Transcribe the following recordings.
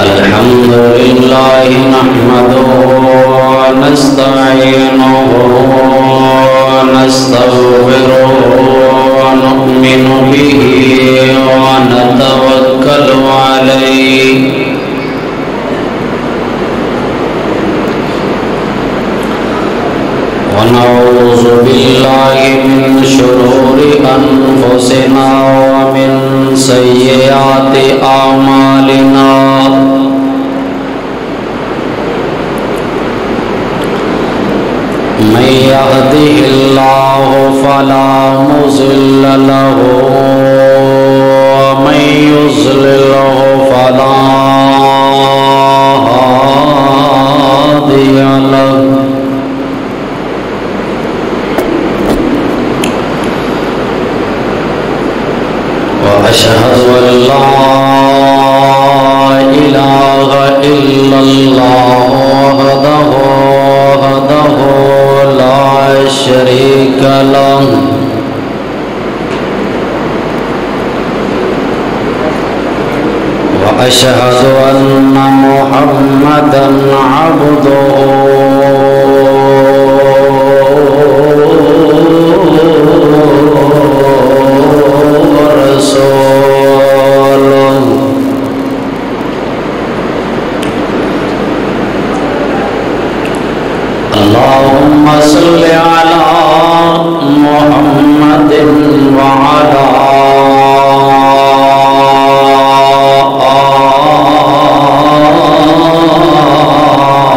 الحمد لله نحمده ونستعينه ونستغفره ونؤمن به ونتوكل عليه ونعوذ بالله من شرور أنفسنا ومن سيئات أعمالنا من يهده الله فلا مضل له ومن يضلله فلا هادي له وأشهد أن لا إله إلا الله وحده لا شريك له وأشهد أن محمدا عبده ورسوله اللهم صل على محمد وعلى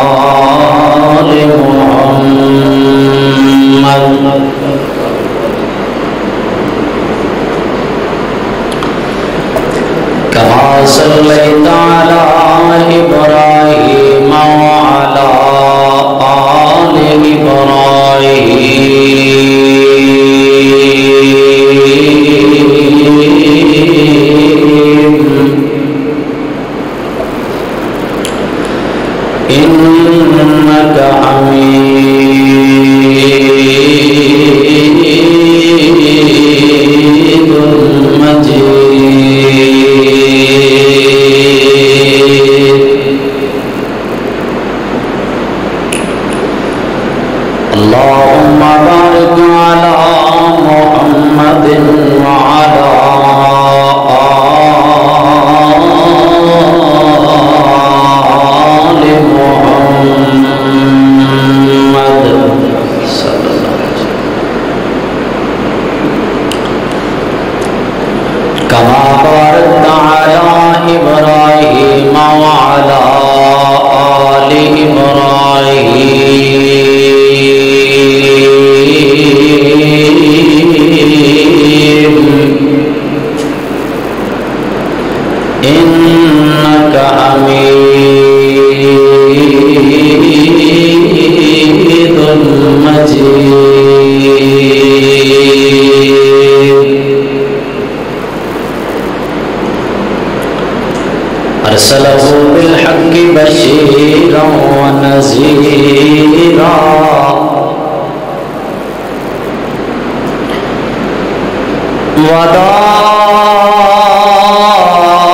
آل محمد كما صليت على إبراهيم وعلى آل إبراهيم إنك حميد مجيد اللهم بارك على محمد وعلى آل محمد صلى الله عليه وسلم كما باركت على إبراهيم وعلى آل إبراهيم إنك حميد مجيد أرسله بالحق بشيرا ونذيرا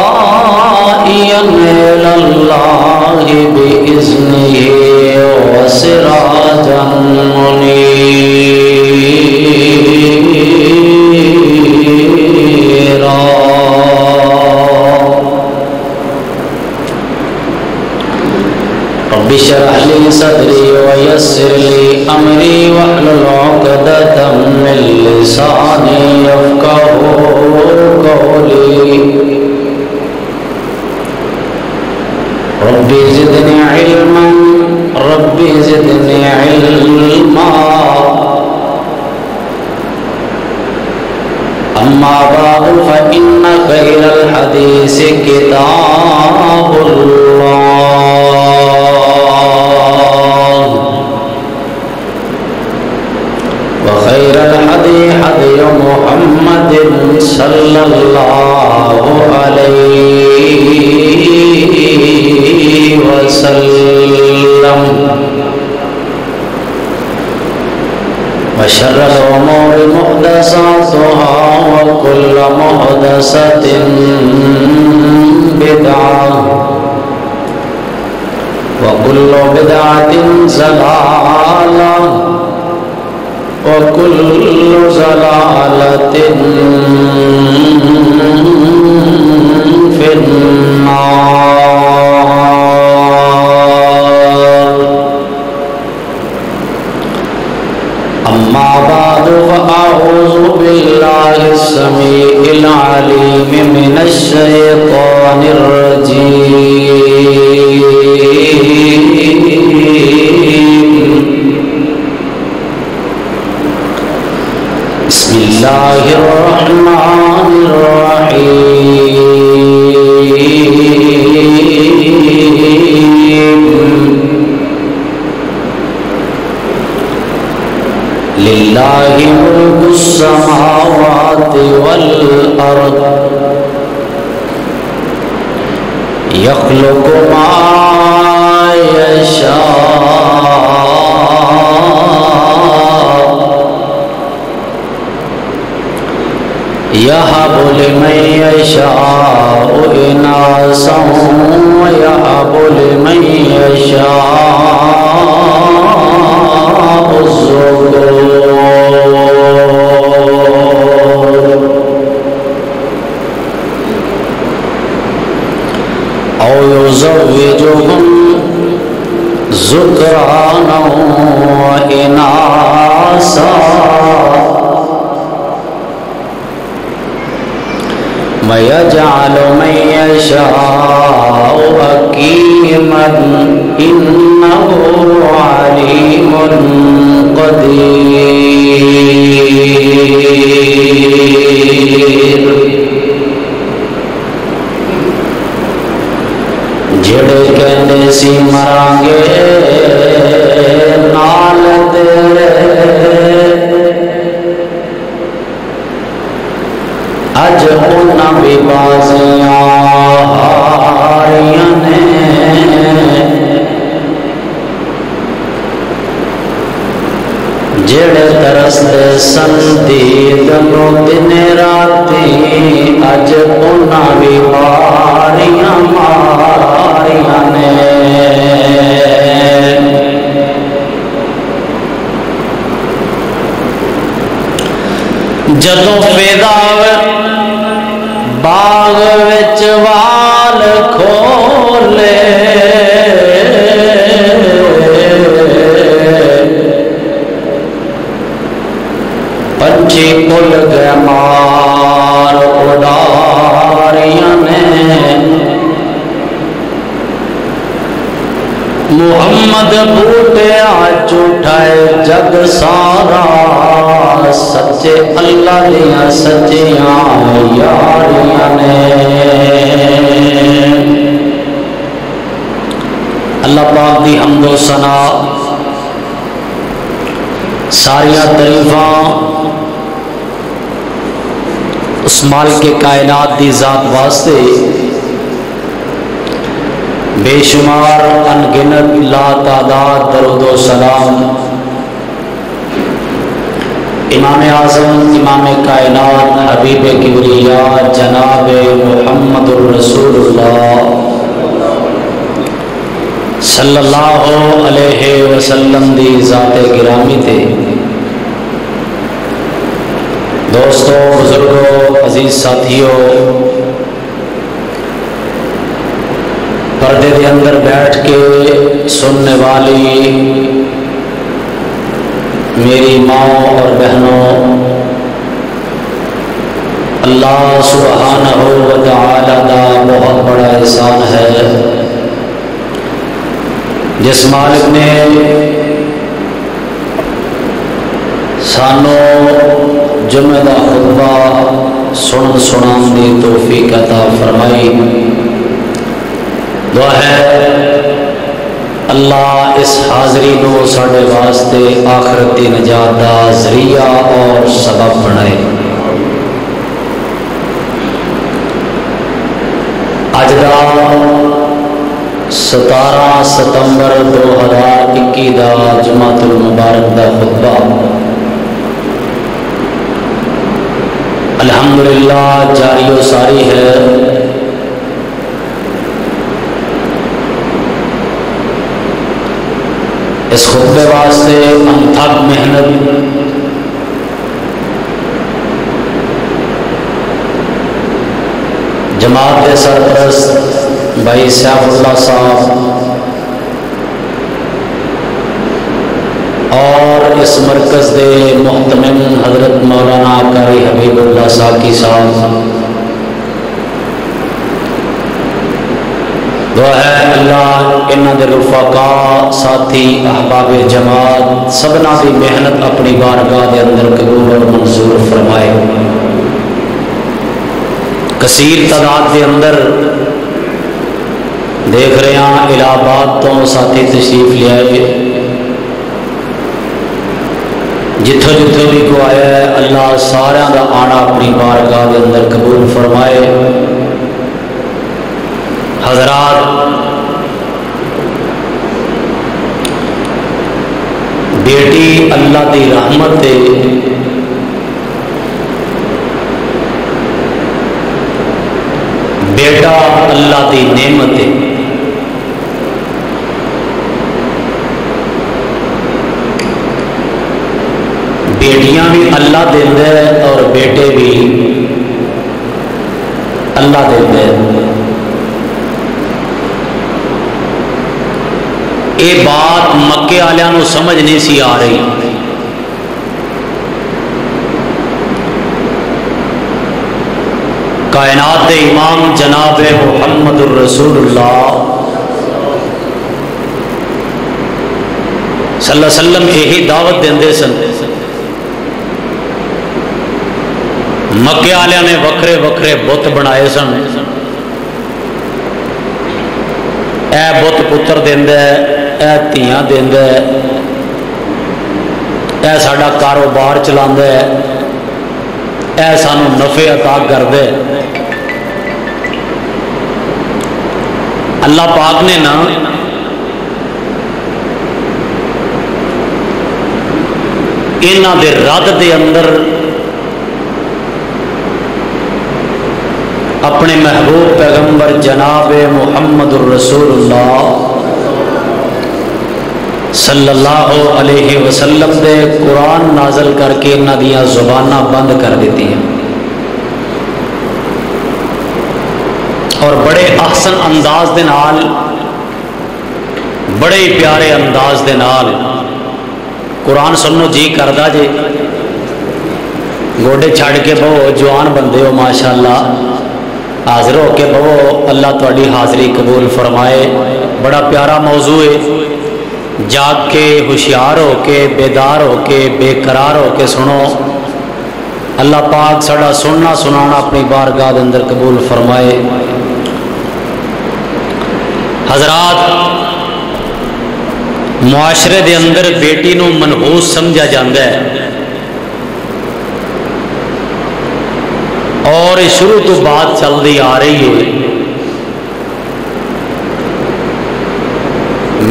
وداعيا إلى الله بإذنه وسراجا منيرا رب اشرح لي صدري ويسر لي أمري واحلل عقدة من لساني يفقهوا قولي رب زدني علما رب زدني علما أما بعد فإن خير الحديث كتاب الله وخير الهدي هدي محمد صلى الله عليه وسلم وشر الأمور محدثاتها وكل محدثة بدعة وكل بدعة ضلالة وكل ضلالة في النار. أما بعد فأعوذ بالله السميع العليم من الشيطان الرجيم. بسم الله الرحمن الرحيم. لله ملك السماوات والأرض يخلق ما يشاء يهب لمن يشاء إناثا ويهب لمن يشاء الذكور أو يزوجهم ذكرانا وإناثا ويجعل من يشاء حكيما إنه عليم قدير. جڑے کہنے سی مرانگے نال تیرے اج انہاں بھی بازیاں ہاریاں نے. جڑے ترستے سن دیدنوں دن راتی اج انہاں بھی باریاں ماریاں نے. جدوں پیدا باغ وچ وال کھولے پنچھی اڑ گئے مار اڑاریاں نے. محمد بوٹے جھوٹائے جگ سارا سچے اللہ دیاں سچیاں یاریاں نے. اللہ پاک دی حمد و ثنا ساریاں تعریفاں اس مالک کائنات دی ذات واسطے بے شمار انگنت لا تعداد درود و سلام امام اعظم امام کائنات حبیب کبریاء جناب محمد الرسول اللہ صلی اللہ علیہ وسلم دی ذات گرامی تے. دوستو، بزرگوں، عزیز ساتھیوں، پردے کے اندر بیٹھ کے سننے والی میری ماں اور بہنوں، اللہ سبحانہ و تعالی کا بہت بڑا احسان ہے جس مالک نے سانو جمعہ دا خطبہ سنان دی توفیق عطا فرمائی. دعا ہے اللہ اس حاضری کو ساڑھے واسطے آخرت دی نجات دا ذریعہ اور سبب بنائے. اج دا 17 ستمبر 2021 دا جمعۃ المبارک دا خطبہ الحمدللہ جاری و ساری ہے اس خطبے واسطے انتھک محنت جماعت کے سرپرست بھائی سیف اللہ صاحب اور اس مرکز دے محتمم حضرت مولانا قاری حبیب اللہ ساکی صاحب، دعا ہے اللہ انہاں دے رفقاء ساتھی احباب جماعت سبنا دی محنت اپنی بارگاہ دے اندر قبول اور منظور فرمائے۔ کثیر تعداد کے اندر دیکھ رہے ہیں الہ آباد تو ساتھی تشریف لے آئے، جتھوں جتھوں بھی کو آیا ہے اللہ سارے دا آنا اپنی بارگاہ کے اندر قبول فرمائے۔ حضرات، بیٹی اللہ دی رحمت ہے، بیٹا اللہ دی نعمت ہے۔ بیٹیاں بھی اللہ دیندے ہیں اور بیٹے بھی اللہ دیندے ہیں۔ یہ بات مکے والوں کو سمجھ نہیں سی آ رہی، کائنات امام جناب محمد الرسول اللہ صلی اللہ علیہ وسلم یہی دعوت دیندے سن۔ مکے والوں نے وکھرے وکھرے بت بنائے سن، اے بت پتر دیندا ہے، اے دھیاں دیندا ہے، اے ساڈا کاروبار چلاندا ہے، اے سانو نفع عطا کردا ہے۔ اللہ پاک نے نا انہاں دے رد دے اندر اپنے محبوب پیغمبر جناب محمد الرسول اللہ صلی اللہ علیہ وسلم دے قرآن نازل کر کے انہاں دیاں زباناں بند کر دیتی ہیں، اور بڑے احسن انداز دے نال، بڑے پیارے انداز دے نال قرآن سنو جی کردہ جے، گوڈے چھڑ کے بہو جوان بندے ہو ماشاءاللہ، حاضر ہو کے بہو اللہ تہاڈی حاضری قبول فرمائے۔ بڑا پیارا موضوع ہے، جاگ کے ہوشیار ہو کے بیدار ہو کے بے قرار ہو کے سنو۔ اللہ پاک ساڈا سننا سنانا اپنی بارگاہ دے اندر قبول فرمائے۔ حضرات، معاشرے دے اندر بیٹی نو منحوس سمجھا جاندہ ہے، اور شروع تو بات چل دی آ رہی ہے۔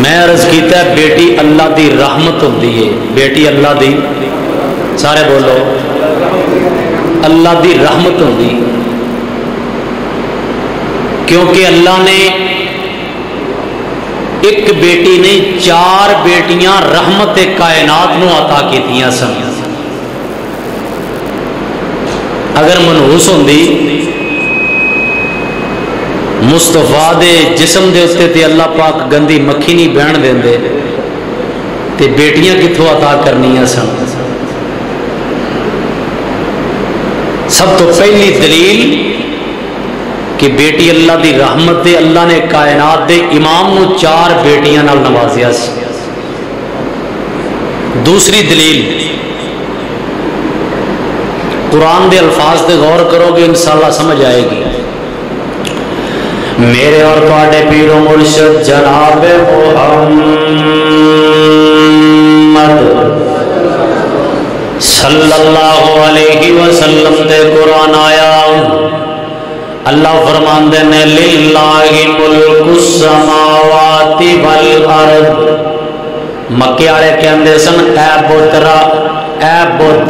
میں عرض کیتا ہے بیٹی اللہ دی رحمت ہوندی ہے، بیٹی اللہ دی، سارے بولو، اللہ دی رحمت ہوندی، کیونکہ اللہ نے ایک بیٹی نہیں 4 بیٹیاں رحمت کائنات نو عطا کیتیاں سن۔ اگر منحوس ہوندی مصطفیٰ دے جسم دے اتے تے اللہ پاک گندی مکھی نہیں بہن دیندے تے بیٹیاں کتھوں عطا کرنیاں سن۔ سب تو پہلی دلیل کہ بیٹی اللہ دی رحمت دے، اللہ نے کائنات دے امام نو 4 بیٹیاں نال نوازیا سی۔ دوسری دلیل، قرآن دے الفاظ دے غور کرو گے انشاءاللہ سمجھ آئے گی۔ میرے اور تواڈے پیر و مرشد جناب محمد صلی اللہ علیہ وسلم دے قرآن آیا، اللہ فرماندے نے للہ ملک السماوات والارض۔ مکے والے کہندے سن اے بت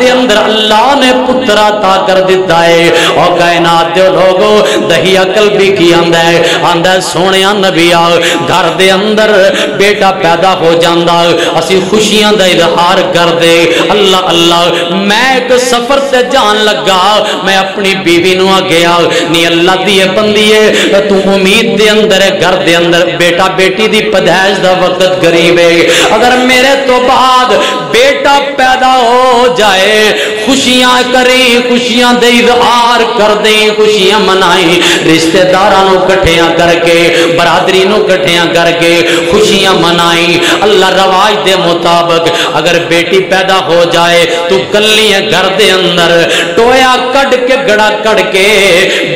دے اندر اللہ نے پتر عطا کر دیتا ہے اور کائنات دے لوگوں دہی عقل بھی کی آندا ہے سونیا نبی آ گھر دے اندر بیٹا پیدا ہو جاندا اسی خوشیاں دا اظہار کر دے اللہ اللہ میں ایک سفر تے جان لگا میں اپنی بیوی نو گیا نی اللہ دی بندی ہے تو امید دے اندر گھر دے اندر بیٹا بیٹی دی پیدائش دا وقت قریب ہے اگر میرے تو بعد بیٹا پیدا ہو جائے خوشیاں کریں خوشیاں دے اظہار کر دیں خوشیاں منائیں رشتہ داراں نو کٹھیاں کر کے برادری نو کٹھیاں کر کے خوشیاں منائیں اللہ رواج دے مطابق اگر بیٹی پیدا ہو جائے تو کلی ہے گھر دے اندر ٹویا کٹ کے گڑا کٹ کے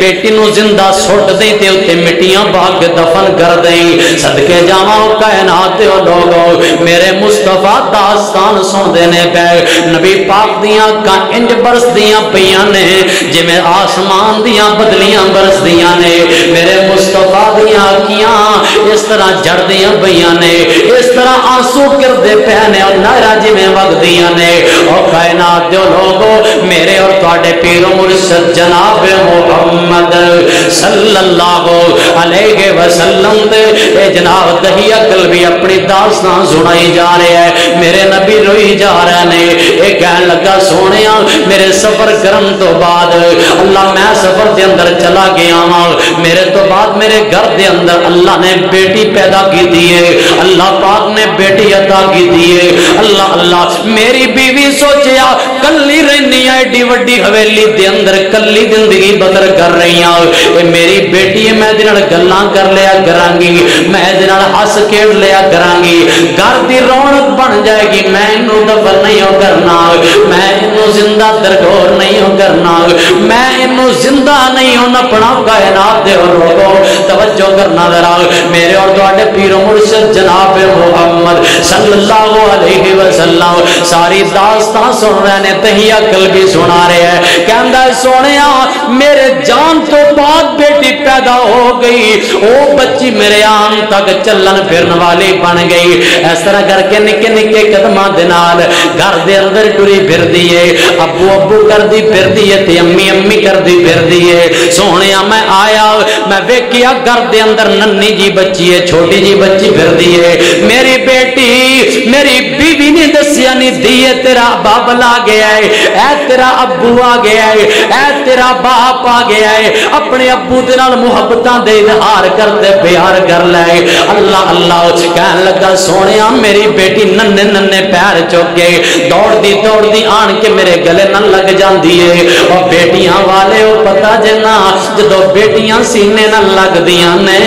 بیٹی نو زندہ سٹ دیں تے اتے مٹیاں باغ دفن کر دیں صدقے جاواں کائنات دے لوگوں میرے مصطفیٰ داستان سن دینے پہ نبی پاک دیاں کا انج برس دیاں پیاں نے جی میں آسمان دیاں بدلیاں برس دیاں نے میرے مصطفیٰ دیاں کیاں اس طرح جڑ دیاں پیاں نے اس طرح آنسو کر دے پہنے اور نائرہ جی میں وقت دیاں نے اور کائنات جو لوگوں میرے اور توڑے پیر و مرشد جناب محمد صلی اللہ علیہ وسلم دے اے جناب دہی عقل بھی اپنی داستان سنائی جا رہے ہیں میرے نبی روئی جا رہے نے ایک کہن لگا سونیاں میرے سفر کرن تو بعد اللہ میں سفر دے اندر چلا گیا ہوں میرے تو بعد میرے گھر دے اندر اللہ نے بیٹی پیدا کی دیئے اللہ پاک نے بیٹی عطا کی دیئے اللہ اللہ میری بیوی سوچیا کلی رہنی ہے ایڈی وڈی حویلی دے اندر کلی زندگی بدر کر رہی ہوں میری بیٹی ہے میں دنال گلاں کر لیا کرانگی میں دنال ہس کھیڑ لیا کرانگی گھر دی رونق بن جائے گی میں انہوں دفن نہیں ہو کرنا میں انہوں زندہ درگور نہیں ہو کرنا میں انہوں زندہ نہیں ہو نپنا کائنات دے اور لوگوں توجہ کرنا ذرا میرے اور دوڑے پیر و مرشد جناب محمد صلی اللہ علیہ وسلم ساری داستان سن رہے نے تہی عقل بھی سنا رہے ہیں کہندہ سونیا میرے جان تو بعد بیٹی پیدا ہو گئی او بچی میرے آن تک چلن پھرن والی بن گئی اس طرح کر کے نکے نکے قدمہ دنال گھر دے اندر ٹوری پھر دیئے ابو ابو کر دی پھر دیئے تے امی امی کر دی پھر دیئے سونیا میں آیا میں ویکیا گھر دے اندر ننی جی بچی ہے چھوٹی جی بچی پھر دیئے میری بیٹی میری بیوی نے دسیا نہیں دیئے تیرا باب لا گیا ہے اے تیرا ابو آ گیا ہے اے تیرا باپ آ گیا ہے اپنے ابو دنال محبتاں دے اظہار کرتے پیار کر لائے اللہ اللہ کہن لگا سونیا میری بیٹی ننے ننے پیر چوکے دوڑ دی آن کے میرے گلے نہ لگ جان دیئے اور بیٹیاں والے ہو پتا جنا جدو بیٹیاں سینے نہ لگ دیاں نے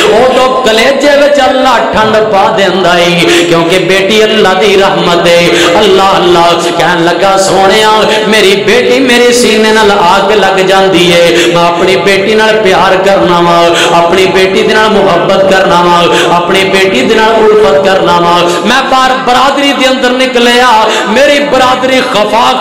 او تو کلیجے وچ اللہ ٹھنڈ پا دیندائی کیونکہ بیٹی اللہ دی رحمت ہے اللہ اللہ کہن لگا سونیا میری بیٹی میری سینے نہ آگ لگ جان دیئے میں اپنی بیٹی نہ پیار کرنا وا اپنی بیٹی دنال محبت کرنا وا اپنی بیٹی دنال الفت کرنا وا میں بار برادری دے اندر نکلیا میری برادری خفا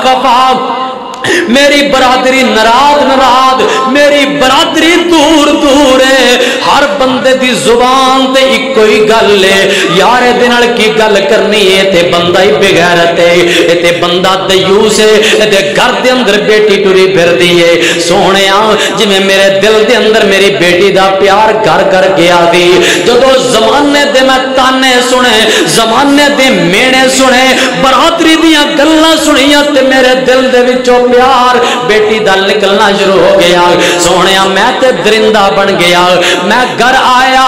میری برادری نراد میری برادری دور دور ہے ہر بندے دی زبان تے ایک کوئی گل ہے یار دنال کی گل کرنی ہے تے بندہ ہی بغیرت ہے تے بندہ دیوس ہے تے گھر دے اندر بیٹی ٹوری پھر دیئے سونیا جی میں میرے دل دے اندر میری بیٹی دا پیار کر گیا دی جدو زمانے دے میں تانے سنے زمانے دے مینے سنے برادری دیاں گلنا سنیاں تے میرے دل دے وچوں پیار بیٹی دل نکلنا شروع ہو گیا سونیا میں تے درندہ بن گیا میں گھر آیا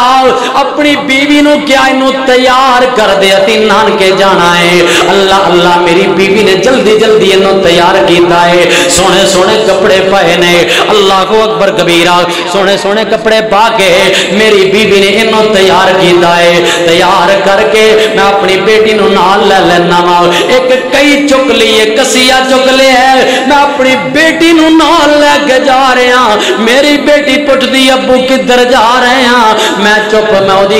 اپنی بیوی نو کیا انہوں تیار کر دیا تین نان کے جانا ہے اللہ اللہ میری بیوی نے جلدی جلدی انہوں تیار کیتا ہے سونے سونے کپڑے پائے نے اللہ کو اکبر کبیرہ سونے سونے کپڑے پا کے میری بیوی نے انہوں تیار کیتا ہے تیار کر کے میں اپنی بیٹی نو نال لے لینا ایک کئی چک لیے کسیا چک لے ہے میں اپنی بیٹی نو نال لے کے جا رہے ہیں میری بیٹی پٹ دی ابو کدھر جا رہے ہیں میں چپ میں وہ دی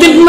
3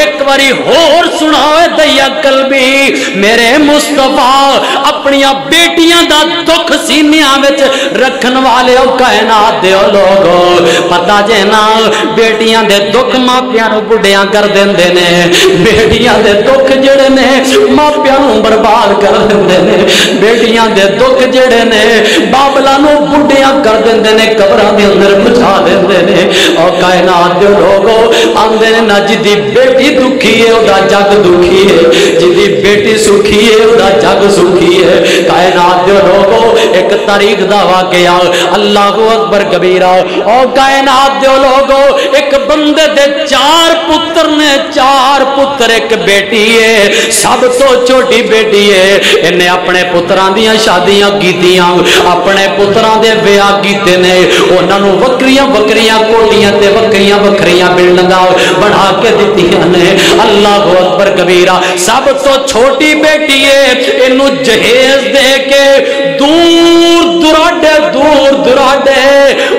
ایک باری ہور سناوے دیا قلبی میرے مصطفیٰ اپنی بیٹیاں دا دکھ سینیاں وچ رکھن والے او کائنات دے لوگو پتہ جے نا بیٹیاں دے دکھ ماپیاں نو بڑھیاں کر دیندے نے بیٹیاں دے دکھ جڑے نے ماپیاں نو برباد کر دیندے نے بیٹیاں دے دکھ جڑے نے بابلا نو بڑھیاں کر دیندے نے قبراں دے اندر بچا دیندے نے او کائنات دے لوگو آندے نے نہ جدی بیٹی دکھی ہے او دا جگ دکھی ہے جدی بیٹی سکھی ہے او دا جگ سکھی ہے کائنات دے لوگو ایک تاریخ دا واقعہ اللہ اکبر کبیرہ او کائنات دے لوگو ایک بندے دے 4 پتر نے 4 پتر ایک بیٹی ہے سب تو چھوٹی بیٹی ہے انہیں اپنے پتران دیاں شادیاں کیتیاں اپنے پتران دے بیاہ کیتے نے انہاں نو وکریاں وکریاں کوٹیاں تے وکریاں وکریاں بلڈنگاں بنا کے دتیاں نے اللہ اکبر کبیرہ سب تو چھوٹی بیٹی ہے انہوں جہیز دے کے دور دراڈے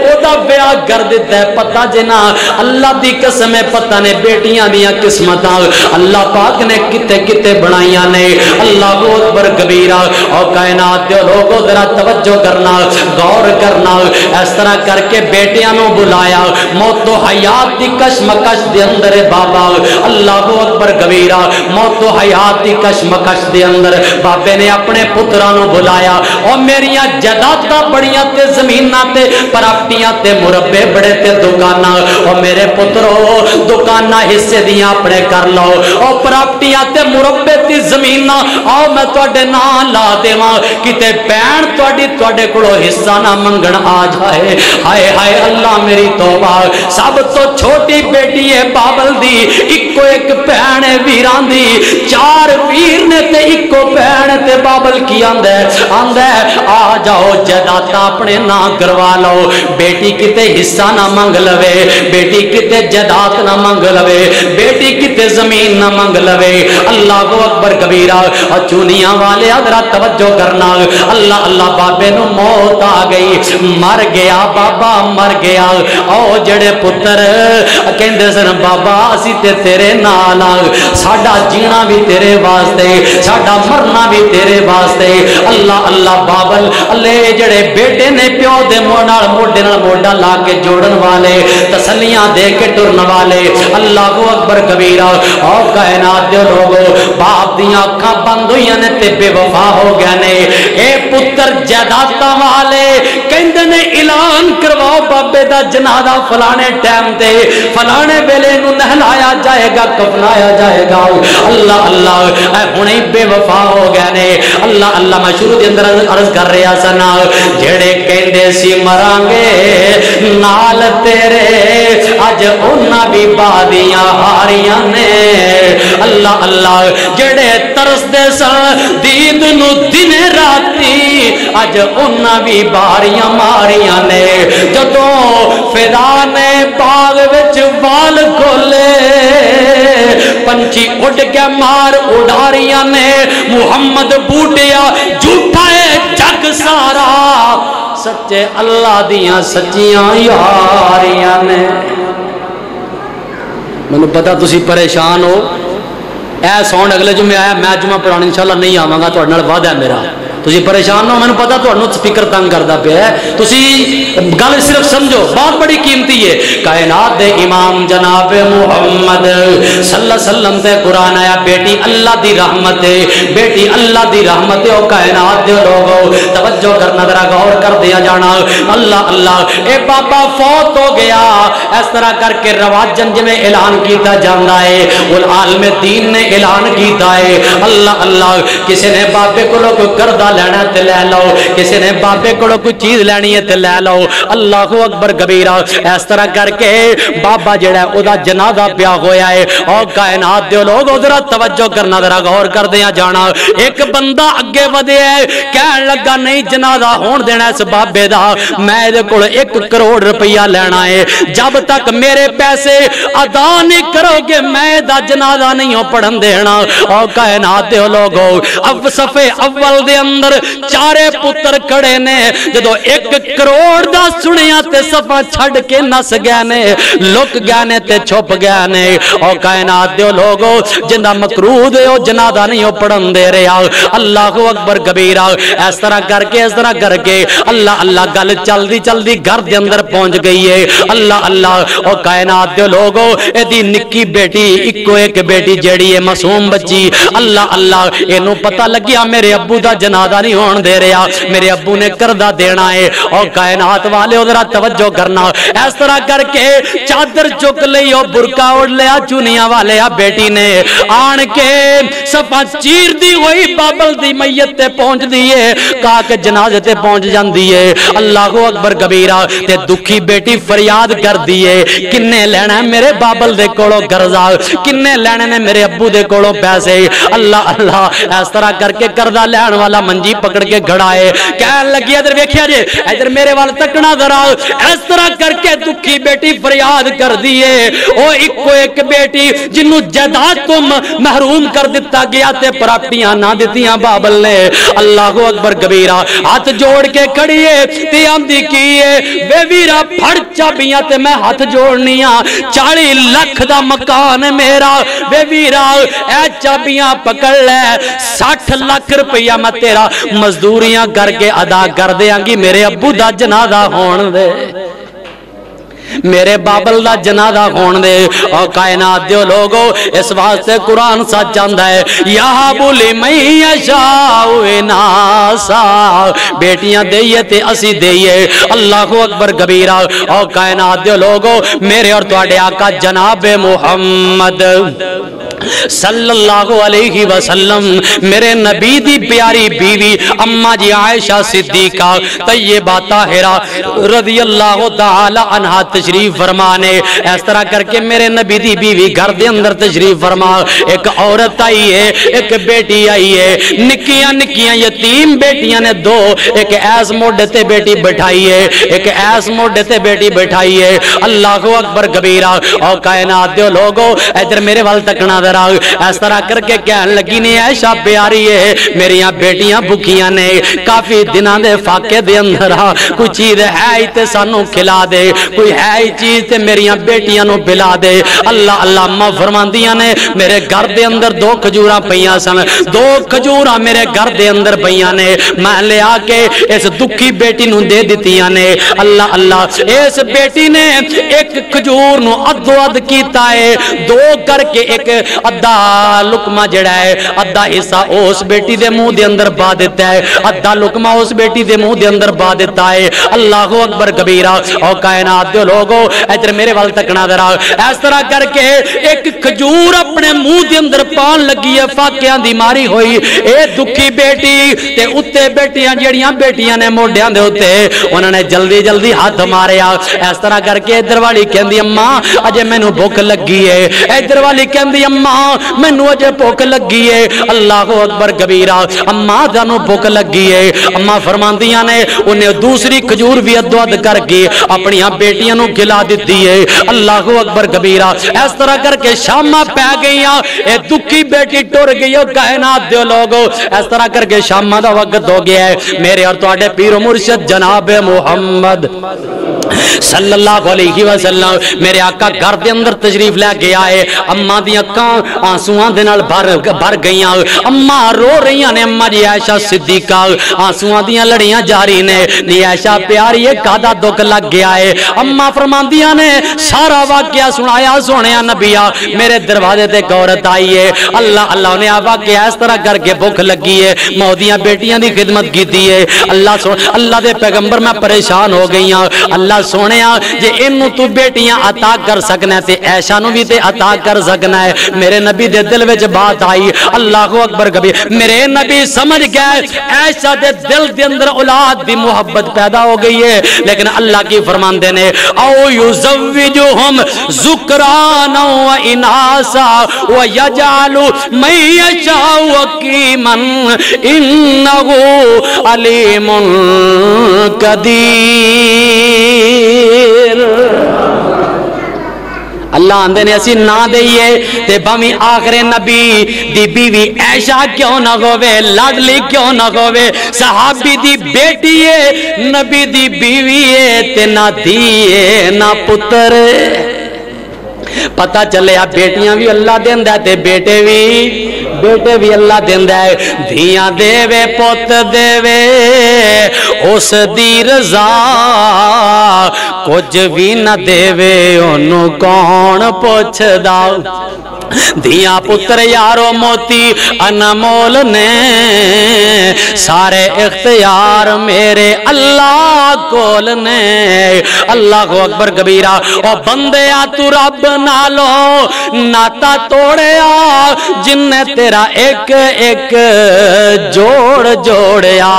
او دا بیاہ کر دیتا ہے پتہ جنا اللہ دی قسم ہے پتہ نے بیٹیاں دیاں قسمتاں اللہ پاک نے کتے کتے بنائیاں نے اللہ اکبر کبیرہ اور کائنات دے لوگوں ذرا توجہ کرنا غور کرنا اس طرح کر کے بیٹیاں نو بلایا موت و حیات دی کشمکش دے اندر بابا اللہ اکبر کبیرہ موت و حیات دی کشمکش دے اندر بابے نے اپنے پتراں نو بلایا اور میریاں جائیداداں بڑیاں تے زمیناں تے پراپرٹیاں تے مربے بڑے تے دکاناں اور میرے پترو دکاناں حصے دیاں اپنے کر لو اور پراپرٹیاں تے مربے تے زمیناں آؤ میں تواڈے نام لا دیواں کتے بہن تواڈے کولوں حصہ نہ منگن آ جائے ہائے ہائے اللہ میری توبہ سب تو چھوٹی بیٹی ہے بابل دی اکو ایک بہن ہے ویران دی 4 ویر نے تے اکو بہن تے بابل کی آندے آ جاؤ جائیداد اپنے نہ کروا لو بیٹی کتے حصہ نہ منگ لوے بیٹی کتے جائیداد نہ منگ لوے بیٹی کتے زمین نہ منگ لوے اللہ اکبر کبیرہ اور چونیاں والے حضرات توجہ کرنا اللہ اللہ بابے نو موت آ گئی مر گیا بابا مر گیا او جڑے پتر کہندے سن بابا اسی تے تیرے نال ساڈا جینا بھی تیرے واسطے ساڈا مرنا بھی تیرے واسطے اللہ اللہ بابل اللہ جڑے بیٹے نے پیو دے موڈے نال موڈا لا کے جوڑن والے تسلیاں دے کے ٹرن والے اللہ اکبر کبیرہ اور کائنات دے لوگو باپ دیاں اکھاں بند ہوئیاں نے تے بے وفا ہو گیا نے اے پتر جائیداداں والے کہندے نے اعلان کرواؤ بابے دا جنازہ فلانے ٹائم تے فلانے ویلے نو نہلایا جائے گا کفنایا جائے گا اللہ اللہ اے ہنے بے وفا ہو گیا نے اللہ اللہ میں شروع دے اندر عرض کر رہا سنا جڑے کہندے سی مرانگے نال تیرے اج انہاں بھی بادیاں ہاریاں نے اللہ اللہ جڑے ترس دے سن دید نو دن راتی اج انہاں بھی باریاں ماریاں نے جدوں فدا نے باغ وچ وال کھولے پنچھی اڑ کے مار اڑاریاں نے محمد بوٹیا جھوٹا ہے جگ سارا سچے اللہ دیاں سچیاں یاریاں نے میں پتا تسی پریشان ہو اے ساؤنڈ اگلے جمعے آیا میں جمعہ پڑھانے انشاءاللہ نہیں آواں گا تہاڈے نال وعدہ ہے میرا تسی پریشان نہ ہو میں پتا تہاڈوں سپیکر تنگ کردا پیا ہے تسی گل صرف سمجھو بہت بڑی قیمتی ہے کائنات دے امام جناب محمد صلی اللہ علیہ وسلم تے قرآن آیا بیٹی اللہ دی رحمت ہے بیٹی اللہ دی رحمت ہے او کائنات دے لوگو توجہ کرنا ذرا غور کر دیا جانا اللہ اللہ اے بابا فوت ہو گیا اس طرح کر کے رواجن جویں اعلان کیتا جاندا ہے اور عالم دین نے اعلان کیتا ہے اللہ اللہ کسی نے بابے کولوں کوئی قرض لینا تے لے لو کسی نے بابے کولوں کوئی چیز لینی ہے تے لے لو اللہ اکبر کبیرہ اس طرح کر کے بابا جڑا او دا جنازہ پیا ہویا ہے او کائنات دے لوگ ذرا توجہ کرنا ذرا غور کر دیا جانا ایک بندہ اگے ودیا ہے کہن لگا نہیں جنازہ ہون دینا اس بابے دا میں دے کول 1 کروڑ روپیہ لینا ہے جب تک میرے پیسے ادا نہیں کرو گے میں دا جنازہ نہیں ہو پڑھن دینا او کائنات دے لوگو اب صفے اول دے اندر 4 پتر کھڑے نے جدو 1 کروڑ دا سنیا تے صفا چھڑ کے نس گیا نے لک گیا نے تے چھپ گیا نے او کائنات دے لوگو جنہ مقروض ہے او جنازہ نہیں ہو پڑھن دے رہا اللہ اکبر کبیرہ اس طرح کر کے اللہ اللہ گل چل دی گھر دے اندر پہنچ گئی ہے اللہ اللہ او کائنات دے لوگو ایدی نکی بیٹی اکو ایک بیٹی جیڑی ہے معصوم بچی اللہ اللہ اینو پتہ لگیا میرے ابو دا جنازہ نہیں ہون دے رہا میرے ابو نے کردہ دینا ہے اور کائنات والے ادھرا توجہ کرنا اس طرح کر کے چادر چک لئی اور برکا اڑ لیا چونیاں والے بیٹی نے آن کے سفا چیر دی ہوئی بابل دی میت تے پہنچ دیئے کاک جنازے تے پہنچ جان دیئے اللہ اکبر کبیرہ تے دکھی بیٹی فریاد کر دیئے کنے لینا ہے میرے بابل دے کولو گرزا کنے لینے نے میرے ابو دے کولو پیسے اللہ اللہ اس طرح کر کے کردہ لین والا منجی پکڑ کے گھڑائے کہن لگی ادھر ویکھیا جے ادھر میرے وال تکنا ذرا اس طرح کر کے دکھی بیٹی فریاد کر دیئے او ایک کو ایک بیٹی جنہوں جائیداد کو محروم کر دیتا گیا تے پراپٹیاں نہ دیتیاں بابل نے اللہ اکبر کبیرہ ہاتھ جوڑ کے کھڑیے تے آمدی کیے بے ویرہ پھڑ چابیاں تے میں ہاتھ جوڑنیاں 40 لاکھ دا مکان میرا بے ویرہ اے چابیاں پکڑ لے 60 لاکھ روپیہ میں تیرا مزدوریاں کر کے ادا کر دے آنگی میرے ابو دا جنازہ ہون دے میرے بابل دا جنازہ ہون دے اور کائنات دیو لوگو اس واسطے قرآن سچ چاندہ ہے یا بولی میں یشاؤ ناسا بیٹیاں دئیے تے اسی دئیے اللہ اکبر کبیرہ اور کائنات دیو لوگو میرے اور تواڈے آقا جناب محمد صلی اللہ علیہ وسلم میرے نبی دی پیاری بیوی اماں جی عائشہ صدیقہ طیبہ طاہرہ رضی اللہ تعالی عنہ تشریف فرمانے اس طرح کر کے میرے نبی دی بیوی گھر دے اندر تشریف فرما ایک عورت آئی ہے ایک بیٹی آئی ہے نکیاں یتیم بیٹیاں نے دو ایک ایس موڈے تے بیٹی بٹھائی ہے ایک ایس موڈے تے بیٹی بٹھائی ہے اللہ اکبر کبیرہ اور کائنات دے لوگو ادھر میرے وال تکنا اس طرح کر کے کہن لگی نے عائشہ پیاری ہے میری بیٹیاں بھوکیاں نے کافی دنوں دے فاقے دے اندر کوئی چیز ہے تے سانو کھلا دے کوئی ہے چیز تے میری بیٹیاں نو پلا دے اللہ اللہ اما فرماندیاں نے میرے گھر دے اندر 2 کھجوراں پیاں سن 2 کھجوراں میرے گھر دے اندر پیاں نے میں لے آ کے اس دکھی بیٹی نو دے دتیاں نے اللہ اللہ اس بیٹی نے ایک کھجور نو ادو اد کیتا ہے 2 کر کے ایک ادھا لقمہ جڑا ہے ادھا حصہ اس بیٹی دے منہ دے اندر با دیتا ہے ادھا لقمہ اس بیٹی دے منہ دے اندر با دیتا ہے اللہ اکبر کبیرہ اور کائنات دے لوگو ادھر میرے وال تکنا ذرا اس طرح کر کے ایک کھجور اپنے منہ دے اندر پان لگی ہے فاقیاں دی ماری ہوئی اے دکھی بیٹی تے اتے بیٹیاں جڑیاں بیٹیاں نے موڈیاں دے ہوتے انہوں نے جلدی جلدی ہاتھ ماریا اس طرح کر کے ادھر والی کہندی اماں اجے مینوں بھوک لگی ہے ادھر والی کہندی اماں مینوں اجے بھوک لگی ہے اللہ اکبر کبیرہ اماں تانوں بھوک لگی ہے اماں فرماندیاں نے انہیں دوسری کھجور بھی ادو اد کر کے اپنی بیٹیاں نو کھلا دیتی ہے اللہ اکبر کبیرہ اس طرح کر کے شامہ پہ گئیاں اے دکھی بیٹی ٹر گئی ہے کائنات دے لوگو اس طرح کر کے شامہ دا وقت ہو گیا ہے میرے اور تواڈے پیر و مرشد جناب محمد صلی اللہ علیہ وسلم میرے آقا گھر دے اندر تشریف لے گیا ہے اماں دی اکھاں آنسواں دے نال بھر گئیاں اماں رو رہیاں نے اماں جی عائشہ صدیقہ آنسواں دیاں لڑیاں جاری نے نی عائشہ پیاری ہے کادا دکھ لگ گیا ہے اماں فرماندیاں نے سارا واقعہ سنایا سونیا نبیا میرے دروازے تے ایک عورت آئی ہے اللہ اللہ نے واقعہ اس طرح کر کے بھوک لگی ہے مودیاں بیٹیاں دی خدمت کیتی ہے اللہ دے پیغمبر میں پریشان ہو گئیاں اللہ سونیا جے انو تو بیٹیاں عطا کر سکنا ہے تے عائشہ نو بھی تے عطا کر سکنا ہے میرے نبی دے دل وچ بات آئی اللہ اکبر کبھی میرے نبی سمجھ گئے عائشہ دے دل دے اندر اولاد دی محبت پیدا ہو گئی ہے لیکن اللہ کی فرماندے نے او یزوجہم ذکرانا و اناسا و یجعل من یشاء وقیما انہو علیم قدیر اللہ آندے نے اسی نہ دئیے تے بامی آخر نبی دی بیوی عائشہ کیوں نہ ہوئے لاڈلی کیوں نہ ہوئے صحابی دی بیٹی ہے نبی دی بیوی ہے تے نہ دیئے نہ پتر پتہ چلے بیٹیاں بھی اللہ دیندا تے بیٹے بھی اللہ دیندا ہے دھیاں دیوے پوت دیوے اس دی رضا کچھ بھی نہ دیوے انہوں کون پوچھدا دھیاں پتر یارو موتی انمول نے سارے اختیار میرے اللہ کول نے اللہ اکبر کبیرہ او بندیا تو رب نالو ناتا توڑیا جن نے تیرا ایک ایک جوڑ جوڑیا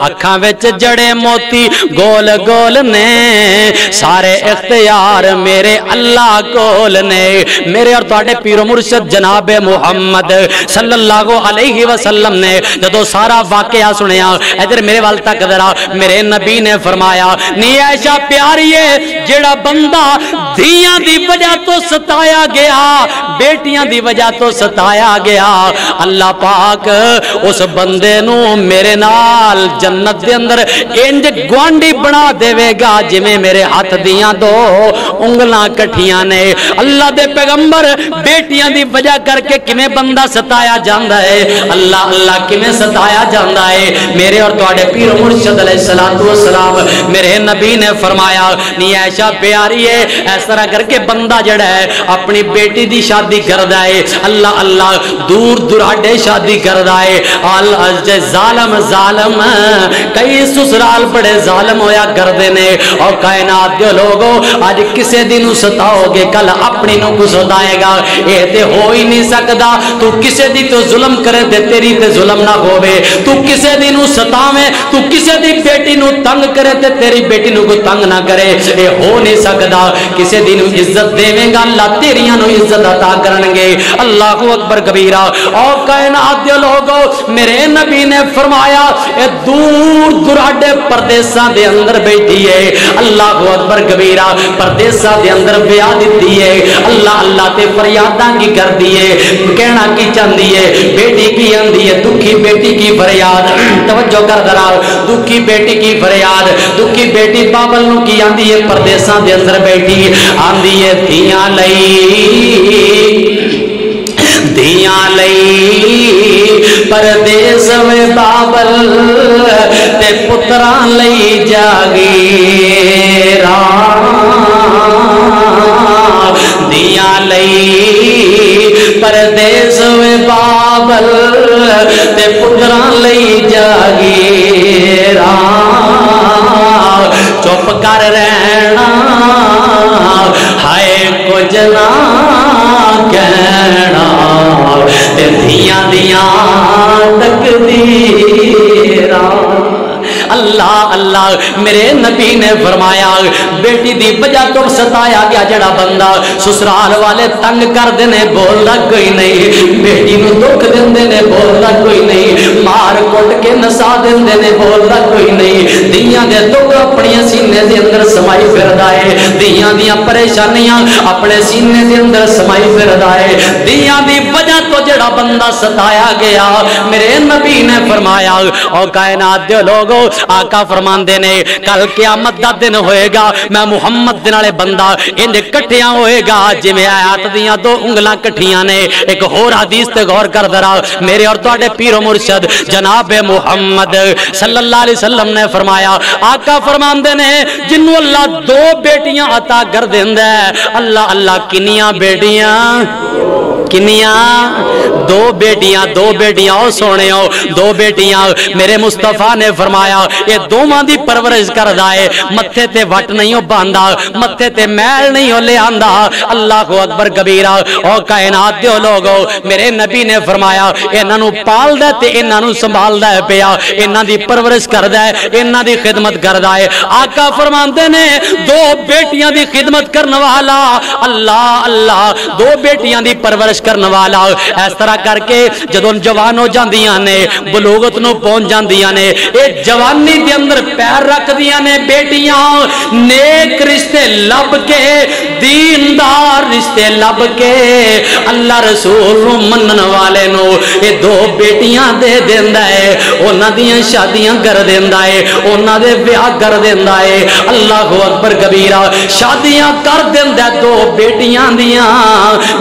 اکھاں وچ جڑے موتی گول گول نے سارے اختیار میرے اللہ کول نے میرے اور تواڈے پیرو مرشد جناب محمد صلی اللہ علیہ وسلم نے جدو سارا واقعہ سنیا ادھر میرے وال تک ذرا میرے نبی نے فرمایا نی عائشہ پیاریے جڑا بندہ دھیاں دی وجہ تو ستایا گیا بیٹیاں دی وجہ تو ستایا گیا اللہ پاک اس بندے نو میرے نال جنت دے اندر انج گوانڈی بنا دے گا جویں میرے ہاتھ دیاں دو انگلاں کٹھیاں نے اللہ دے پیغمبر بیٹیاں دی وجہ کر کے کمیں بندہ ستایا جاندہ ہے اللہ اللہ کمیں ستایا جاندہ ہے میرے اور تواڈے پیر مرشد علیہ السلام میرے نبی نے فرمایا نی عائشہ پیاری ہے اس طرح کر کے بندہ جڑا ہے اپنی بیٹی دی شادی کردا ہے اللہ اللہ دور دراڈے شادی کردا ہے ظالم ظالم کئی سسرال بڑے ظالم ہویا کردے نے اور کائنات دے لوگوں آج کسے دن ستاؤ گے کل اپنی نو کو ستائے گا اے تے ہو ہی نہیں سکدا تو کسے دی تو ظلم کرے تے تیری تے ظلم نہ ہووے تو کسے دی نو ستاویں تو کسے دی بیٹی نو تنگ کرے تے تیری بیٹی نو کو تنگ نہ کرے اے ہو نہیں سکدا کسے دی نو عزت دیویں گا اللہ تیریاں نو عزت عطا کرنگے اللہ اکبر کبیرہ اور کائنات دے لوگوں میرے نبی نے فرمایا اے دور دراڈے پردیساں دے اندر بیٹھی ہے اللہ اکبر کبیرہ پردیساں دے اندر بیاہ دیتی ہے اللہ اللہ تے فریاداں کی کر دیئے کہنا کی چاندی ہے بیٹی کی اندی ہے دکھی بیٹی کی فریاد توجہ کر دراؤ دکھی بیٹی کی فریاد دکھی بیٹی بابل نو کی اندی ہے پردیساں دے اندر بیٹھی آندی ہے دھیاں لئی پردیس میں بابل تے پتران لئی جاگی دھیاں لئی پردیس میں بابل تے پتران لئی جاگی چپ کر رہنا ہائے کچھ نہ کہنا تے دھیاں دیاں تقدیراں اللہ اللہ میرے نبی نے فرمایا بیٹی دی وجہ تو ستایا گیا جڑا بندہ سسرال والے تنگ کر دینے بولنا کوئی نہیں بیٹی نو دکھ دینے بولنا کوئی نہیں مار کوٹ کے نسا دینے بولنا کوئی نہیں دیاں دے دکھ اپنی سینے دے اندر سمائی پھردائے دیاں دیاں پریشانیاں اپنے سینے دے اندر سمائی پھردائے دیاں دی وجہ تو جڑا بندہ ستایا گیا میرے نبی نے فرمایا اور کائنات دے لوگوں آقا فرماندے نے کل قیامت دا دن ہوئے گا میں محمد دن والے بندہ ان کٹھیاں ہوئے گا جی میں آیات دیاں دو انگلاں کٹھیاں نے ایک اور حدیث تے غور کر درا میرے اور تواڈے پیر و مرشد جناب محمد صلی اللہ علیہ وسلم نے فرمایا آقا فرماندے نے جنوں اللہ دو بیٹیاں عطا کر دیندا ہے اللہ اللہ کنیاں بیٹیاں کنیاں دو بیٹیاں او سونے ہو دو بیٹیاں میرے مصطفیٰ نے فرمایا یہ دوواں دی پرورش کردا ہے متھے تے وٹ نہیں ہو باندا متھے تے میل نہیں ہو لے آندا اللہ اکبر کبیرہ او کائنات دے لوگو میرے نبی نے فرمایا انہاں نو پالدا تے انہاں نو سنبھالدا ہے پیا انہاں دی پرورش کردا ہے انہاں دی خدمت کردا ہے آقا فرماندے نے دو بیٹیاں دی خدمت کرن والا اللہ اللہ دو بیٹیاں دی پرورش پرورش کرنے والا اس طرح کر کے جدوں جوان ہو جاندیاں نے بلوغت نو پہنچ جاندیاں نے اے جوانی دے اندر پیر رکھ دیاں نے بیٹیاں نیک رشتے لب کے دیندار رشتے لب کے اللہ رسول نو منن والے نو اے دو بیٹیاں دے دیندا ہے انہاں دیاں شادیاں کر دیندا ہے انہاں دے بیاہ کر دیندا ہے اللہ اکبر کبیرہ شادیاں کر دیندا دو بیٹیاں دیاں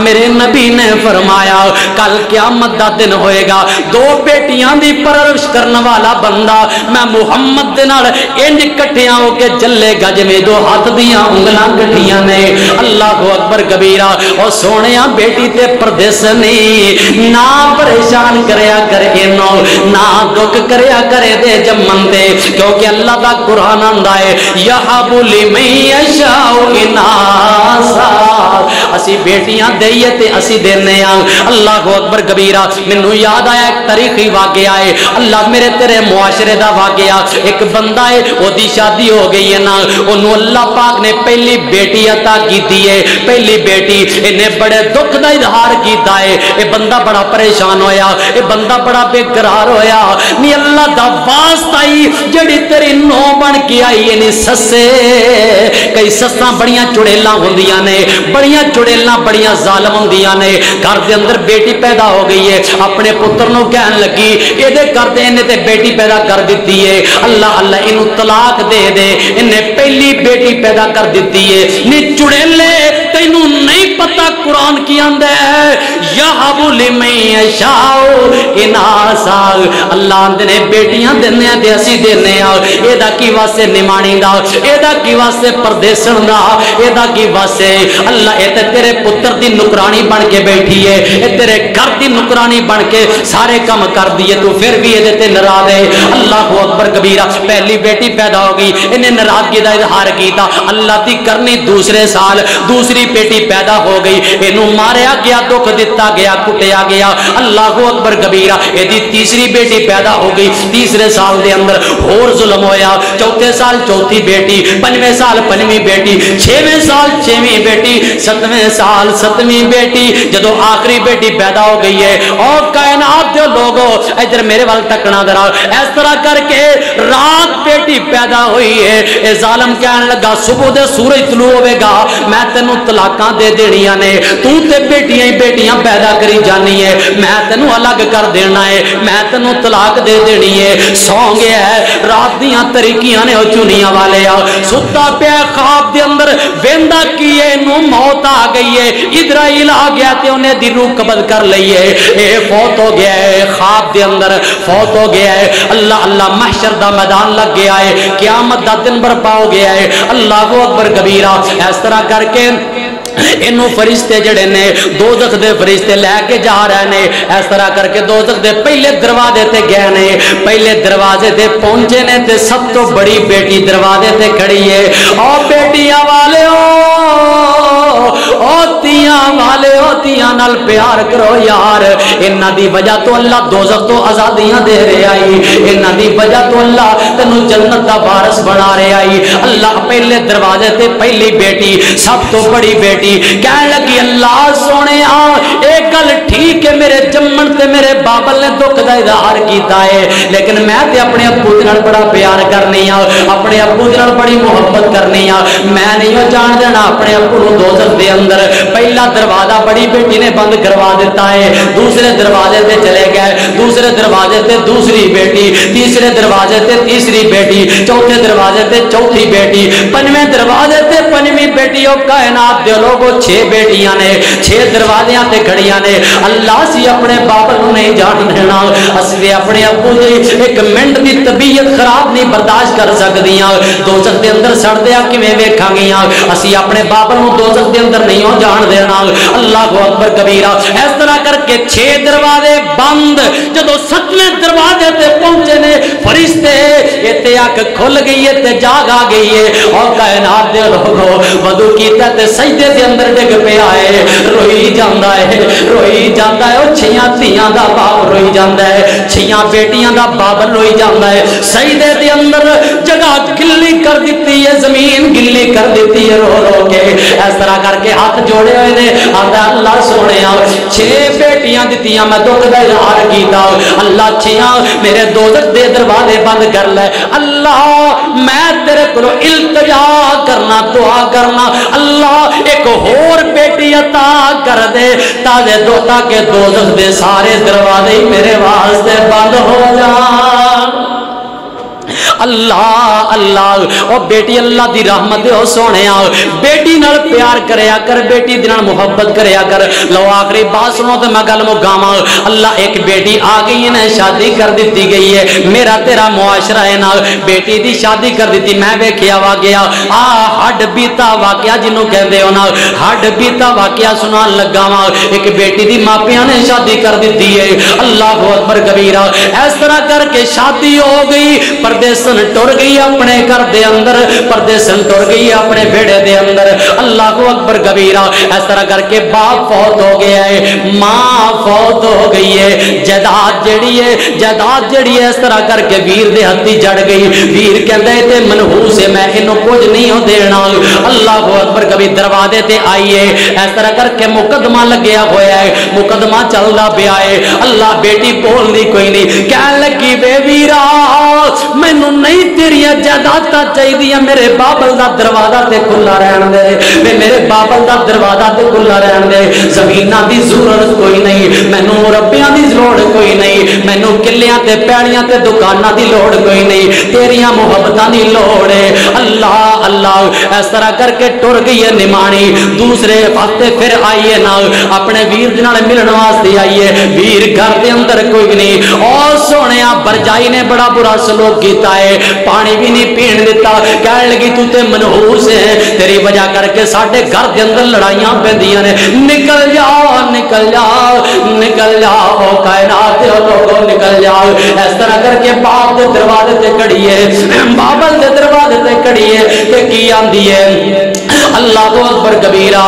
میرے نبی نے فرمایا کل قیامت دا دن ہوئے گا دو بیٹیاں دی پرورش کرنے والا بندہ میں محمد دے نال انج کٹھیاں ہو کے چلے گا جویں دو ہاتھ دیاں انگلاں کٹھیاں نے اللہ اکبر کبیرہ اور سونیاں بیٹی تے پردیس نہیں نہ پریشان کریا کر اینو نہ دکھ کریا کرے دے جمن تے کیونکہ اللہ دا قرآن آندا ہے یہب لمن یشاء اناسا اسی بیٹیاں دئیے تے اسی دینے ہاں اللہ اکبر کبیرہ مینوں یاد آیا ایک تاریخی واقعہ ہے اللہ میرے تیرے معاشرے دا واقعہ ایک بندہ ہے او دی شادی ہو گئی ہے نا انہوں اللہ پاک نے پہلی بیٹی عطا کیتی ہے پہلی بیٹی انہیں بڑے دکھ دا اظہار کیتا ہے اے بندہ بڑا پریشان ہویا اے بندہ بڑا بے قرار ہویا نی اللہ دا واسطہ ہی جڑی تیری نو بن کے آئی یعنی سسے کئی سساں بڑیاں چڑیلاں ہوندیاں نے بڑیاں چڑیلاں بڑیاں ظالم ہوندیاں نے گھر دے اندر بیٹی پیدا ہو گئی ہے اپنے پتر نو کہن لگی اے دے کر دے انہیں تے بیٹی پیدا کر دیتی ہے اللہ اللہ انہوں طلاق دے دے انہیں پہلی بیٹی پیدا کر دیتی ہے نی چڑیلے تینوں نہیں پتہ قرآن کی اندے یہب لمن یشاء اناسا اللہ اندے نے بیٹیاں دینے ہیں دے اسی دینے ہیں اے دا کی واسے نمانی دا اے دا کی واسے پردیسن دا اے دا کی واسے اللہ اے تے تیرے پتر دی نکرانی بن کے بیٹھی ہے اے تیرے گھر دی نکرانی بن کے سارے کام کر دیے تو پھر بھی اے تے ناراض ہے اللہ اکبر کبیرہ پہلی بیٹی پیدا ہو گئی انہیں ناراضگی دا اظہار کیتا اللہ دی کرنی دوسرے سال دوسری بیٹی پیدا ہو گئی انہوں ماریا گیا دکھ دیتا گیا کٹیا گیا اللہ اکبر کبیرہ اے دی تیسری بیٹی پیدا ہو گئی تیسرے سال دے اندر اور ظلم ہویا چوتھے سال چوتھی بیٹی پنجویں سال پنجویں بیٹی چھویں سال چھویں بیٹی ستویں سال ستویں بیٹی جدو آخری بیٹی پیدا ہو گئی ہے اور کائنات دے لوگوں ادھر میرے وال تکنا ذرا اس طرح کر کے رات بیٹی پیدا ہوئی ہے اے ظالم کہنے لگا صبح دے سورج طلوع ہوئے گا میں تینوں طلاقاں دے دینیاں نے تو تے بیٹیاں ہی بیٹیاں پیدا کری جانی ہے میں تینوں الگ کر دینا ہے میں تینوں طلاق دے دینی ہے سو گیا ہے رات دیاں طریقیاں نے چنیاں والے آ ستا پہ خواب دے اندر ویندا کیے نو موت آ گئی ہے اسرائیل آ گیا تے انہیں دی روح قبض کر لئی ہے اے فوت ہو گیا ہے خواب دے اندر فوت ہو گیا ہے اللہ اللہ محشر دا میدان لگ گیا ہے قیامت دا دن برپا ہو گیا ہے اللہ اکبر کبیرہ اس طرح کر کے انہوں فرشتے جڑے نے دوزخ دے فرشتے لے کے جا رہے نے اس طرح کر کے دوزخ دے پہلے دروازے تے گئے نے پہلے دروازے تے پہنچے نے تے سب تو بڑی بیٹی دروازے تے کھڑی ہے او بیٹیاں والے او تیاں والے او تیاں نال پیار کرو یار انہاں دی وجہ تو اللہ دوزخ تو آزادیاں دے رہے آئی انہاں دی وجہ تو اللہ تینوں جنت دا وارث بنا رہے آئی اللہ پہلے دروازے تے پہلی بیٹی سب تو بڑی بیٹی کہنے لگی اللہ سونے ایک گل ٹھیک ہے میرے جمن تے میرے بابل نے دکھ دا اظہار کیتا ہے لیکن میں تے اپنے ابو دے نال بڑا پیار کرنی ہاں اپنے ابو دے نال بڑی محبت کرنی ہاں میں نہیں جان دینا اپنے ابو نو دوزخ دے اندر پہلا دروازہ بڑی بیٹی نے بند کروا دیتا ہے دوسرے دروازے تے چلے گئے دوسرے دروازے تے دوسری بیٹی تیسرے دروازے تے تیسری بیٹی چوتھے دروازے تے چوتھی بیٹی پنجویں دروازے تے پنجویں بیٹی او کائنات دے لوگوں 6 بیٹیاں نے 6 دروازیاں تے کھڑیاں نے اللہ سی اپنے باپ نو نہیں جان دینا اسی اپنے ابو دی ایک منٹ دی طبیعت خراب نہیں برداشت کر سکدیاں دوزخ دے اندر سڑدیاں کیویں ویکھاں گیاں اسی اپنے باپ نو دوزخ دے اندر نہیں جان دینا اللہ اکبر کبیرہ اس طرح کر کے 6 دروازے بند، جدو 7ویں دروازے تے پہنچے نے فرشتے تے اک کھل گئی ہے تے جاگ آ گئی ہے، اور کائنات دے لوگوں وضو کیتا تے سجدے دے اندر ڈگ پیا ہے، روئی جاندا ہے روئی جاندا ہے، او 6 دھیاں دا باپ روئی جاندا ہے، 6 بیٹیاں دا باب روئی جاندا ہے، سجدے دے اندر جگہ گلی کر دیتی ہے، زمین گلی کر دیتی ہے، رو رو کے اس طرح کر کے ہاتھ جوڑے ہوئے نے، آندا اللہ سونیا 6 بیٹیاں دتیاں میں دکھ دا اظہار کیتا، اللہ 6 میرے دوزخ دے دروازے بند کر لے، اللہ میں تیرے کو التجا کرنا دعا کرنا، اللہ ایک اور بیٹی عطا کر دے تاکہ دوزخ دے سارے دروازے میرے واسطے بند ہو جان۔ اللہ اللہ، او بیٹی اللہ دی رحمت ہو سونیا، بیٹی نال پیار کریا کر، بیٹی دے نال محبت کریا کر۔ لو آخری بات سنو تے میں گل مکاواں، اللہ ایک بیٹی آ گئی ہے، شادی کر دیتی گئی ہے، میرا تیرا معاشرہ ہے نا، بیٹی دی شادی کر دیتی، میں ویکھیا وا گیا ہڈ بیتا واقعہ جنوں کہندے ہو نا، ہڈ بیتا واقعہ سنان لگا وا، ایک بیٹی دی ماپیاں نے شادی کر دیتی ہے، اللہ اکبر کبیرہ، اس طرح کر کے شادی ہو گئی، پردیسن ٹر گئی اپنے گھر دے اندر، پردیسن ٹر گئی اپنے بیڑے دے اندر، اللہ اکبر کبیرہ، اس طرح کر کے باپ فوت ہو گیا ہے، ماں فوت ہو گئی ہے، جائیداد جڑی ہے اس طرح کر کے ویر دے ہتھی جڑ گئی، ویر کہندا ہے تے منحوس ہے، میں اینو کچھ نہیں ہو دینا، اللہ اکبر کبھی دروازے تے آئیے، اس طرح کر کے مقدمہ لگیا ہویا ہے، مقدمہ چلدا پیا ہے، اللہ بیٹی بولنی کوئی نہیں، کہن لگی بے ویرا مینوں نہیں تیری جائیداداں چاہیے، میرے بابل دا دروازہ تے کھلا رہن دے، میرے بابل دا دروازہ تے کھلا رہن دے، زمیناں دی ضرورت کوئی نہیں، مینوں مربیاں دی لوڑ کوئی نہیں، مینوں کلیاں تے پیڑیاں تے دکاناں دی لوڑ کوئی نہیں، تیریاں محبتاں دی لوڑ ہے، اللہ اللہ، اس طرح کر کے ٹر گئی ہے نمانی، دوسرے ہفتے پھر آئیے نا اپنے ویر دے نال ملن واسطے آئیے، ویر گھر دے اندر کوئی نہیں، اور سونیا برجائی نے بڑا برا سلوک کیتا ہے، پانی بھی نہیں پین دیتا، کہنے لگی تو تے منحوس ہے، تیری وجہ کر کے ساڈے گھر دے اندر لڑائیاں پیندیاں نے، نکل جاؤ نکل جاؤ نکل جاؤ، او کائنات دے لوگوں نکل جاؤ، اس طرح کر کے باپ دے دروازے تے کھڑی ہے، بابل دے دروازے تے کھڑی ہے، تے کی آندی ہے اللہ اکبر کبیرہ،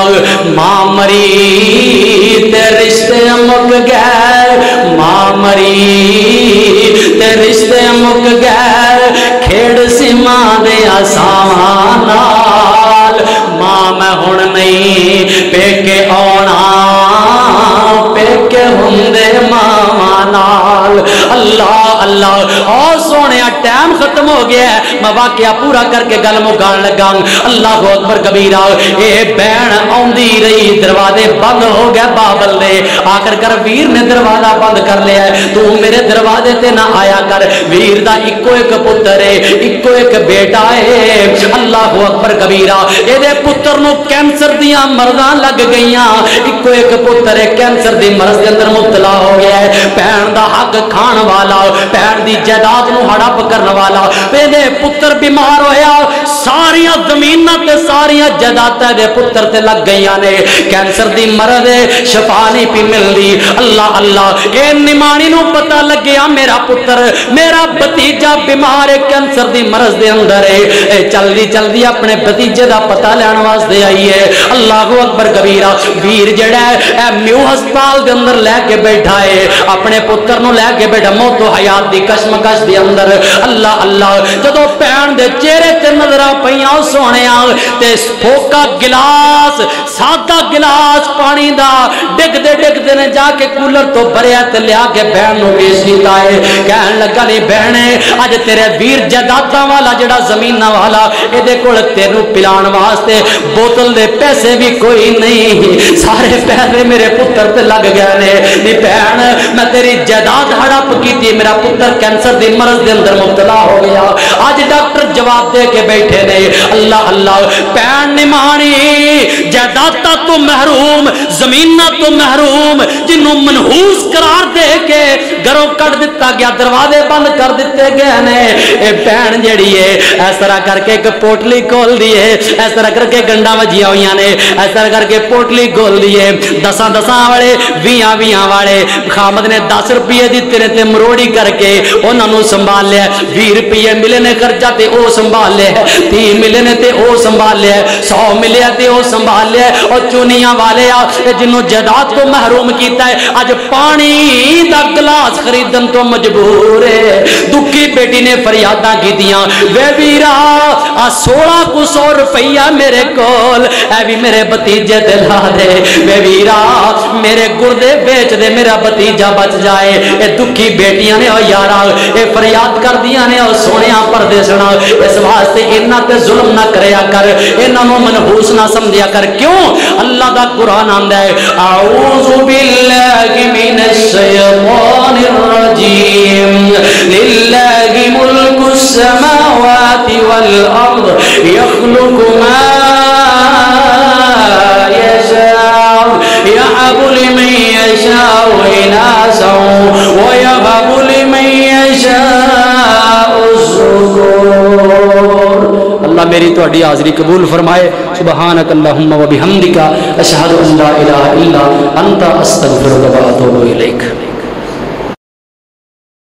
ماں مری تے رشتے مک گئے، ماں مری تے رشتے مک گئے، کھیڑ سی ماں دے آسان نال، ماں میں ہن نہیں پیکے آنا، پیکے ہوندے ماں نال، اللہ اللہ، اور سونے ٹائم ختم ہو گیا ہے، میں واقعہ پورا کر کے گل مکان لگا، اللہ اکبر کبیرہ، اے بہن آندی رہی، دروازے بند ہو گئے بابل دے، آخر کر ویر نے دروازہ بند کر لیا ہے، تو میرے دروازے تے نہ آیا کر، ویر دا اکو ایک پتر ہے، اکو ایک بیٹا ہے، اللہ اکبر کبیرہ، اے دے پتر نو کینسر دیاں مرضاں لگ گئیاں، اکو ایک پتر ہے کینسر دی مرض دے اندر مبتلا ہو گیا ہے، بہن دا حق کھان والا، بہن دی جائیداد نو ہڑپ کرن والا، اے دے پتر بیمار ہویا، ساریاں زمیناں تے ساریاں جائیداداں دے پتر تے لگ گئیاں نے، کینسر دی مرض ہے، شفا نہیں پی ملدی، اللہ اللہ، اے نمانی نو پتہ لگیا میرا پتر میرا بھتیجا بیمار ہے، کینسر دی مرض دے اندر ہے، اے جلدی جلدی اپنے بھتیجے دا پتہ لین واسطے آئی ہے، اللہ اکبر کبیرہ، ویر جڑا ہے اے میو ہسپتال دے اندر لے کے بیٹھا ہے، اپنے پتر نو لے کے بیٹھا، موت و حیات دی کشمکش دے اندر، اللہ اللہ، جدو بہن دے چہرے تے نظراں پیاں سونیاں تے پھوکا گلاس، سادہ گلاس پانی دا ڈگ دے نے جا کے کولر تو بھریا تے لیا کے بہن نو پیش کیتا ہے، کہن لگا نہیں بہنے اج تیرے ویر جائیداداں والا جڑا زمیناں والا اے دے کول تینوں پلان واسطے بوتل دے پیسے بھی کوئی نہیں، سارے پیسے میرے پتر تے لگ گئے نے، نہیں بہن میں تیری جائیداد ہڑپ کیتی، میرا پتر کینسر دی مرض دے اندر مبتلا ہو گیا، آج ڈاکٹر جواب دے کے بیٹھے نے، اللہ اللہ، بہن نمانی جائیداداں تو محروم، زمیناں تو محروم، جنوں منحوس قرار دے کے گھروں کٹ دیتا گیا، دروازے بند کر دیتے گئے نے۔ اے بہن جڑی ہے اس طرح کر کے ایک پوٹلی کھول دیے، اس طرح کر کے گنڈا وجیاں ہوئی نے، اس طرح کر کے پوٹلی کھول دیے، 10 والے 20 والے خامد نے 10 روپیے دیتے نے تے مروڑی کر کے انہاں نوں سنبھال لیا، 20 روپیے ملے نے خرچہ تے او سنبھال لیا، 30 ملے نے تے او سنبھال لیا، 100 ملے تے او سنبھال لیا۔ اور چونیاں والے آ جنوں جائیداد تو محروم کیتا ہے اج پانی دا گلاس خریدن تو مجبور ہے۔ دکھی بیٹی نے فریاداں کیتیاں، وے ویرا آ 1600 روپیہ میرے کول اے بھی میرے بھتیجے تے لا دے، وے ویرا میرے گردے بیچ دے میرا بھتیجا بچ جائے۔ اے دکھی بیٹیاں نے او یارا اے فریاد کر دیاں نے، او سونیا پردے سنا اس واسطے انہاں تے ظلم نہ کریا کر، انہاں نوں منحوس نہ سمجھیا کر۔ کیوں؟ اللہ دا قرآن آندا ہے اعوذ باللہ من الشیطان الرجیم للہ ملک السماوات والارض یخلق ما یشاء یہب لمن یشاء اناثا ویہب لمن یشاء الذکور۔ اللہ میری تہاڈی حاضری قبول فرمائے۔ سبحانک اللہم و بحمدک اشہد ان لا الہ الا انت استغفرک و اتوب الیک۔